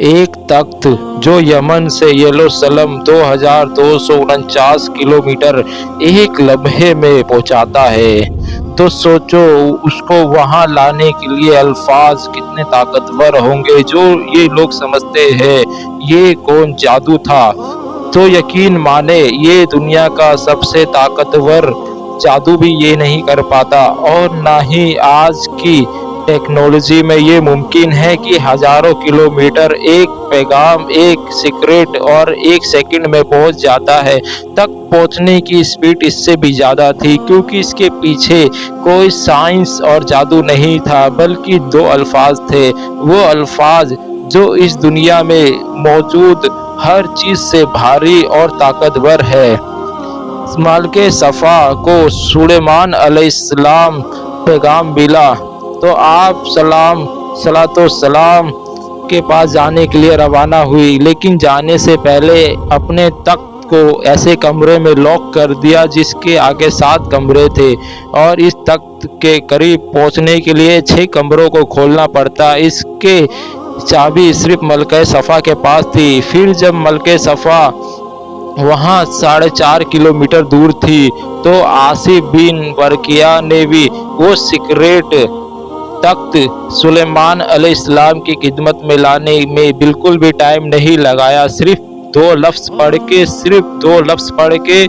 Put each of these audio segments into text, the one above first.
ایک تخت جو یمن سے یروشلم 2249 کلومیٹر ایک لمحے میں پہنچاتا ہے، تو سوچو اس کو وہاں لانے کے لیے الفاظ کتنے طاقتور ہوں گے۔ جو یہ لوگ سمجھتے ہیں یہ کون جادو تھا، تو یقین مانے یہ دنیا کا سب سے طاقتور جادو بھی یہ نہیں کر پاتا، اور نہ ہی آج کی ٹیکنالوجی میں یہ ممکن ہے کہ ہزاروں کلومیٹر ایک پیغام، ایک سیکرٹ اور ایک سیکنڈ میں پہنچ جاتا ہے۔ تک پہنچنے کی سپیڈ اس سے بھی زیادہ تھی، کیونکہ اس کے پیچھے کوئی سائنس اور جادو نہیں تھا، بلکہ دو الفاظ تھے، وہ الفاظ جو اس دنیا میں موجود ہر چیز سے بھاری اور طاقتور ہے۔ ملکہ صفا کو سلیمان علیہ السلام پیغام ملا تو آپ صلاۃ والسلام کے پاس جانے کے لیے روانہ ہوئی، لیکن جانے سے پہلے اپنے تخت کو ایسے کمرے میں لاک کر دیا جس کے آگے 7 کمرے تھے، اور اس تخت کے قریب پہنچنے کے لیے 6 کمروں کو کھولنا پڑتا۔ اس کے چابی صرف ملکہ صفا کے پاس تھی۔ پھر جب ملکہ صفا وہاں 4.5 کلومیٹر دور تھی تو آصف بن برقیہ نے بھی وہ سیکرٹ تخت سلیمان علیہ السلام کی خدمت میں لانے میں بالکل بھی ٹائم نہیں لگایا۔ صرف 2 لفظ پڑھ کے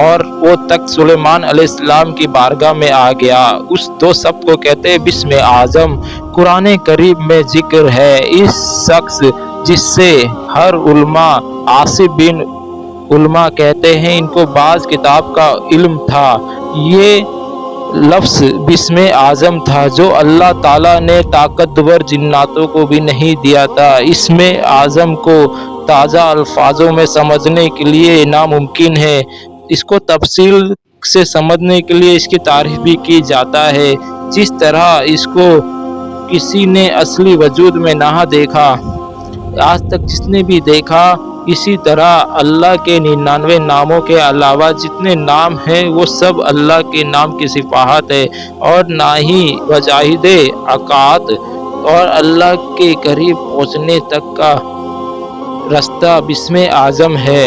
اور وہ تخت سلیمان علیہ السلام کی بارگاہ میں آ گیا۔ اس 2 شبد کو کہتے ہیں بسم اعظم۔ قرآن کریم میں ذکر ہے اس شخص جس سے ہر علماء آصف بن علماء کہتے ہیں، ان کو بعض کتاب کا علم تھا۔ یہ لفظ بسم اعظم تھا جو اللہ تعالیٰ نے طاقتور جناتوں کو بھی نہیں دیا تھا۔ اسم اعظم کو تازہ الفاظوں میں سمجھنے کے لیے ناممکن ہے۔ اس کو تفصیل سے سمجھنے کے لیے اس کی تعریف بھی کی جاتا ہے۔ جس طرح اس کو کسی نے اصلی وجود میں نہ دیکھا آج تک جس نے بھی دیکھا، اسی طرح اللہ کے 99 ناموں کے علاوہ جتنے نام ہیں وہ سب اللہ کے نام کی صفات ہے، اور نہ ہی وجاہد اقاعت اور اللہ کے قریب پہنچنے تک کا راستہ بسم اعظم ہے۔